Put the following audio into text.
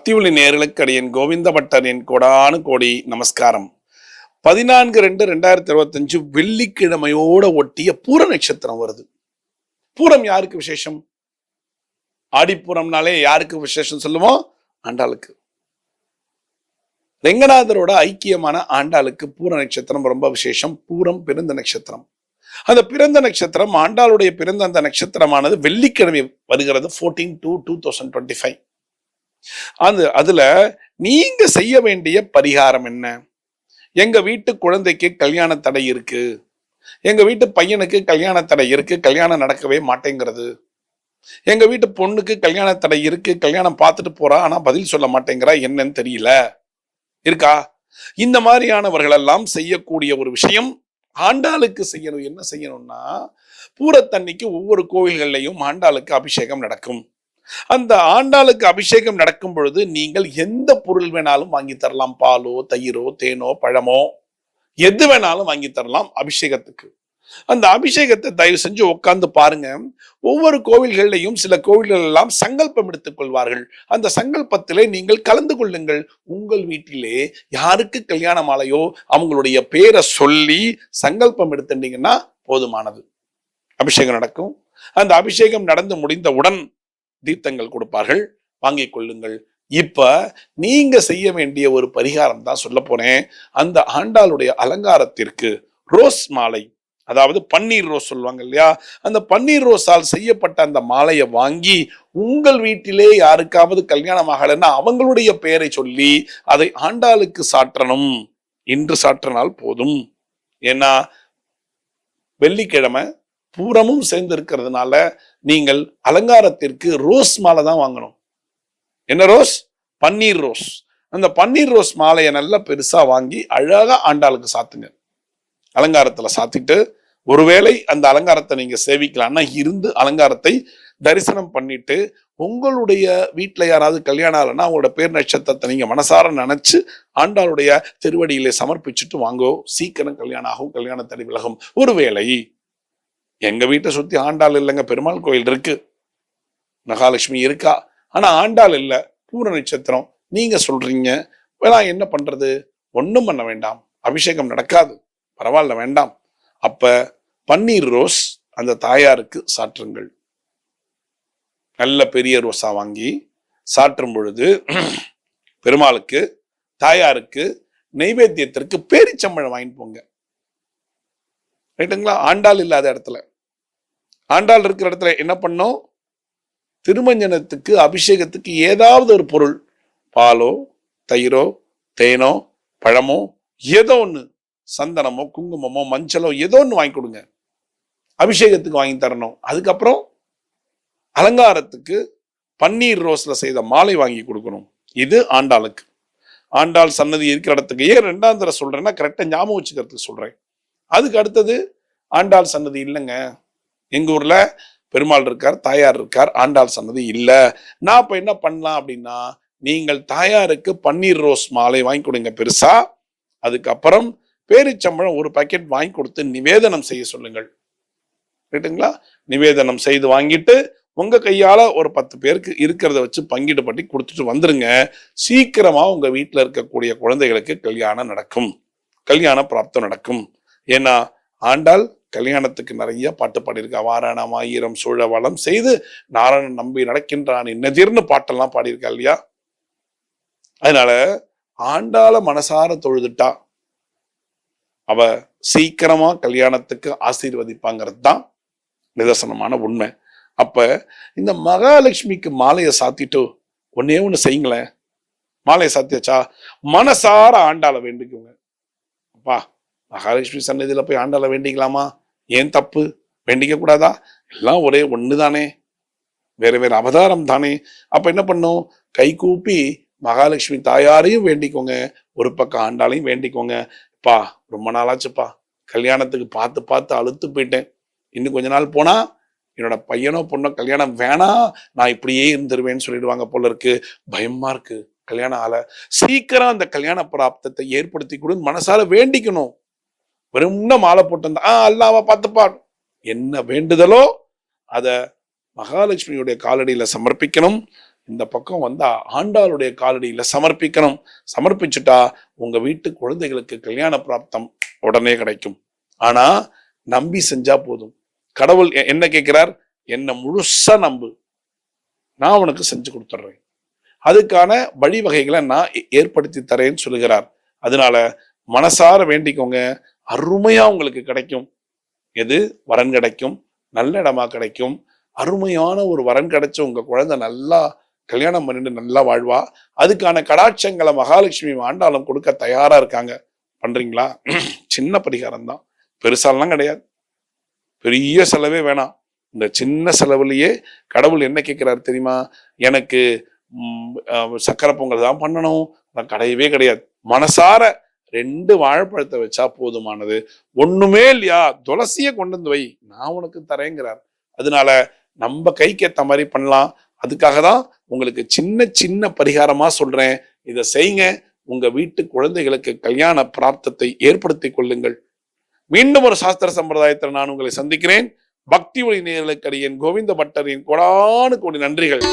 பக்தியுளி நேயர்களுக்கு அடியேன் கோவிந்த பட்டரின் கோடானு கோடி நமஸ்காரம். 14/2/2025 வெள்ளிக்கிழமையோட ஒட்டிய பூர நட்சத்திரம் வருது. பூரம் யாருக்கு விசேஷம்? ஆடிப்பூரம்னாலே யாருக்கு விசேஷம் சொல்லுவோம்? ஆண்டாளுக்கு. ரெங்கநாதரோட ஐக்கியமான ஆண்டாளுக்கு பூர நட்சத்திரம் ரொம்ப விசேஷம். பூரம் பிறந்த நட்சத்திரம். அந்த பிறந்த நட்சத்திரம் ஆண்டாளுடைய பிறந்த அந்த நட்சத்திரமானது வெள்ளிக்கிழமை வருகிறது. 14/2/2025. அதுல நீங்க செய்ய வேண்டிய பரிகாரம் என்ன? எங்க வீட்டு குழந்தைக்கு கல்யாண தடை இருக்கு, எங்க வீட்டு பையனுக்கு கல்யாண தடை இருக்கு, கல்யாணம் நடக்கவே மாட்டேங்கிறது, எங்க வீட்டு பொண்ணுக்கு கல்யாண தடை இருக்கு, கல்யாணம் பார்த்துட்டு போறா ஆனா பதில் சொல்ல மாட்டேங்கிறா, என்னன்னு தெரியல இருக்கா? இந்த மாதிரியானவர்கள் எல்லாம் செய்யக்கூடிய ஒரு விஷயம் ஆண்டாளுக்கு செய்யணும். என்ன செய்யணும்னா, பூரத்தன்னைக்கு ஒவ்வொரு கோவில்கள்லையும் ஆண்டாளுக்கு அபிஷேகம் நடக்கும். அந்த ஆண்டாளுக்கு அபிஷேகம் நடக்கும் பொழுது நீங்கள் எந்த பொருள் வேணாலும் வாங்கி தரலாம். பாலோ, தயிரோ, தேனோ, பழமோ, எது வேணாலும் வாங்கி தரலாம் அபிஷேகத்துக்கு. அந்த அபிஷேகத்தை தயவு செஞ்சு உட்கார்ந்து பாருங்க. ஒவ்வொரு கோவில்கள்லையும் சில கோவில்கள் எல்லாம் சங்கல்பம் எடுத்துக் கொள்வார்கள். அந்த சங்கல்பத்திலே நீங்கள் கலந்து கொள்ளுங்கள். உங்கள் வீட்டிலே யாருக்கு கல்யாண மாலையோ அவங்களுடைய பேரை சொல்லி சங்கல்பம் எடுத்துட்டீங்கன்னா போதுமானது. அபிஷேகம் நடக்கும். அந்த அபிஷேகம் நடந்து முடிந்தவுடன் தீர்த்தங்கள் கொடுப்பார்கள், வாங்கிக் கொள்ளுங்கள். இப்ப நீங்க செய்ய வேண்டிய ஒரு பரிகாரம் தான் சொல்ல போறேன். அந்த ஆண்டாளுடைய அலங்காரத்திற்கு ரோஸ் மாலை, அதாவது பன்னீர் ரோஸ் சொல்லுவாங்க இல்லையா, அந்த பன்னீர் ரோஸால் செய்யப்பட்ட அந்த மாலையை வாங்கி உங்கள் வீட்டிலே யாருக்காவது கல்யாணம் ஆகலைன்னா அவங்களுடைய பெயரை சொல்லி அதை ஆண்டாளுக்கு சாற்றணும். இன்று சாற்றினால் போதும். ஏன்னா வெள்ளிக்கிழமை பூரமும் சேர்ந்து இருக்கிறதுனால நீங்கள் அலங்காரத்திற்கு ரோஸ் மாலை தான் வாங்கணும். என்ன ரோஸ்? பன்னீர் ரோஸ். அந்த பன்னீர் ரோஸ் மாலையை நல்லா பெருசா வாங்கி அழகா ஆண்டாளுக்கு சாத்துங்க. அலங்காரத்துல சாத்திட்டு, ஒருவேளை அந்த அலங்காரத்தை நீங்க சேவிக்கலாம்னா இருந்து அலங்காரத்தை தரிசனம் பண்ணிட்டு, உங்களுடைய வீட்டுல யாராவது கல்யாணம் ஆகலைன்னா அவங்களோட பேர் நட்சத்திரத்தை நீங்க மனசார நினைச்சு ஆண்டாளுடைய திருவடியிலே சமர்ப்பிச்சுட்டு வாங்கோ. சீக்கிரம் கல்யாணம் ஆகும், கல்யாண தடை விலகும். ஒருவேளை எங்க வீட்டை சுத்தி ஆண்டாள் இல்லைங்க, பெருமாள் கோயில் இருக்கு, மகாலட்சுமி இருக்கா, ஆனா ஆண்டாள் இல்ல, பூர நட்சத்திரம் நீங்க சொல்றீங்க, நான் என்ன பண்றது? ஒண்ணும் பண்ண வேண்டாம், அபிஷேகம் நடக்காது, பரவாயில்ல, வேண்டாம். அப்ப பன்னீர் ரோஸ் அந்த தாயாருக்கு சாற்றுங்கள். நல்ல பெரிய ரோஸா வாங்கி சாற்றும் பொழுது பெருமாளுக்கு தாயாருக்கு நைவேத்தியத்திற்கு பேரிச்சம்பழம் வாங்கிட்டு போங்க. ரைட்டுங்களா? ஆண்டாள் இல்லாத இடத்துல, ஆண்டாள் இருக்கிற இடத்துல என்ன பண்ணோம்? திருமஞ்சனத்துக்கு அபிஷேகத்துக்கு ஏதாவது ஒரு பொருள், பாலோ, தயிரோ, தேனோ, பழமோ, ஏதோ ஒண்ணு, சந்தனமோ, குங்குமமோ, மஞ்சளோ, ஏதோ ஒண்ணு வாங்கி கொடுங்க. அபிஷேகத்துக்கு வாங்கி தரணும். அதுக்கப்புறம் அலங்காரத்துக்கு பன்னீர் ரோஸ்ல செய்த மாலை வாங்கி கொடுக்கணும். இது ஆண்டாளுக்கு. ஆண்டாள் சன்னதி இருக்கிற இடத்துக்கு ஏன் ரெண்டாம் தடவை சொல்றேன்னா கரெக்டா ஞாபகம் வச்சுக்கிறதுக்கு சொல்றேன். அதுக்கு அடுத்தது ஆண்டாள் சன்னதி இல்லைங்க, எங்க ஊர்ல பெருமாள் இருக்கார், தாயார் இருக்கார், ஆண்டாள் சன்னதி இல்ல. நான் இப்ப என்ன பண்ணலாம் அப்படின்னா, நீங்கள் தாயாருக்கு பன்னீர் ரோஸ் மாலை வாங்கி கொடுங்க பெருசா. அதுக்கப்புறம் பேரிச்சம்பழம் ஒரு பாக்கெட் வாங்கி கொடுத்து நிவேதனம் செய்ய சொல்லுங்கள். ரைட்டுங்களா? நிவேதனம் செய்து வாங்கிட்டு உங்க கையால ஒரு 10 பேருக்கு இருக்கிறத வச்சு பங்கிட்டு பட்டி கொடுத்துட்டு வந்துருங்க. சீக்கிரமா உங்க வீட்டுல இருக்கக்கூடிய குழந்தைகளுக்கு கல்யாணம் நடக்கும், கல்யாண பிராப்தம் நடக்கும். ஏன்னா ஆண்டாள் கல்யாணத்துக்கு நிறைய பாட்டு பாடியிருக்கா. வாரணம் ஆயிரம் சூழ வளம் செய்து நாராயணன் நம்பி நடக்கின்றான் என்னதிர்னு பாட்டெல்லாம் பாடியிருக்கா இல்லையா? அதனால ஆண்டாள மனசார தொழுதுட்டா அவ சீக்கிரமா கல்யாணத்துக்கு ஆசீர்வதிப்பாங்கிறது தான் நிதர்சனமான உண்மை. அப்ப இந்த மகாலட்சுமிக்கு மாலையை சாத்திட்டு ஒன்னே ஒண்ணு செய்யுங்களேன். மாலையை சாத்தியாச்சா, மனசார ஆண்டாள வேண்டிக்குங்க. அப்பா, மகாலட்சுமி சன்னதியில போய் ஆண்டாள வேண்டிக்கலாமா? ஏன் தப்பு? வேண்டிக்க கூடாதா? எல்லாம் ஒரே ஒண்ணுதானே, வேற வேற அவதாரம் தானே. அப்ப என்ன பண்ணும்? கை கூப்பி மகாலட்சுமி தாயாரையும் வேண்டிக்கோங்க, ஒரு பக்கம் ஆண்டாளையும் வேண்டிக்கோங்க. பா, ரொம்ப நாளாச்சுப்பா, கல்யாணத்துக்கு பார்த்து பார்த்து அழுத்து போயிட்டேன், இன்னும் கொஞ்ச நாள் போனா என்னோட பையனோ பொண்ணோ கல்யாணம் வேணாம், நான் இப்படியே இருந்துருவேன்னு சொல்லிடுவாங்க போல இருக்கு, பயமா இருக்கு, கல்யாணம் ஆல, சீக்கிரம் அந்த கல்யாண பிராப்தத்தை ஏற்படுத்தி கொடு மனசால வேண்டிக்கணும். வெறும்ன மாலை போட்டு அல்லாம பார்த்துப்பா, என்ன வேண்டுதலோ அத மகாலட்சுமியுடைய காலடியில சமர்ப்பிக்கணும். இந்த பக்கம் வந்தா ஆண்டாளுடைய காலடியில சமர்ப்பிக்கணும். சமர்ப்பிச்சுட்டா உங்க வீட்டு குழந்தைகளுக்கு கல்யாண பிராப்தம் உடனே கிடைக்கும். ஆனா நம்பி செஞ்சா போதும். கடவுள் என்ன கேட்கிறார்? என்ன முழுசா நம்பு, நான் உனக்கு செஞ்சு கொடுத்துட்றேன். அதுக்கான வழிவகைகளை நான் ஏற்படுத்தி தரேன்னு சொல்லுகிறார். அதனால மனசார வேண்டிக்கோங்க, அருமையா உங்களுக்கு கிடைக்கும். எது? வரன் கிடைக்கும், நல்ல இடமா கிடைக்கும். அருமையான ஒரு வரன் கிடைச்சு உங்க குழந்தை நல்லா கல்யாணம் பண்ணிட்டு நல்லா வாழ்வா. அதுக்கான கடாட்சங்களை மகாலட்சுமி ஆண்டாளும் கொடுக்க தயாரா இருக்காங்க. பண்றீங்களா? சின்ன பரிகாரம் தான், பெருசாலாம் கிடையாது. பெரிய செலவே வேணாம். இந்த சின்ன செலவுலயே கடவுள் என்ன கேட்கிறாரு தெரியுமா? எனக்கு சக்கரை பொங்கல் தான் பண்ணணும், கிடையவே கிடையாது. மனசார 2 வாழைப்பழத்தை வச்சா போதுமானது. ஒண்ணுமே இல்லையா, துளசிய கொண்டு வந்து வை, நான் உனக்கு தரேங்கிறார். அதனால நம்ம கைக்கு ஏத்த மாதிரி பண்ணலாம். அதுக்காக தான் உங்களுக்கு சின்ன சின்ன பரிகாரமா சொல்றேன். இதை செய்யுங்க. உங்க வீட்டு குழந்தைகளுக்கு கல்யாண பிராப்தத்தை ஏற்படுத்தி கொள்ளுங்கள். மீண்டும் ஒரு சாஸ்திர சம்பிரதாயத்தில் நான் உங்களை சந்திக்கிறேன். பக்தி ஒளி நேயர்களுக்கு அடியேன் கோவிந்த பட்டரின் கோடானு கோடி நன்றிகள்.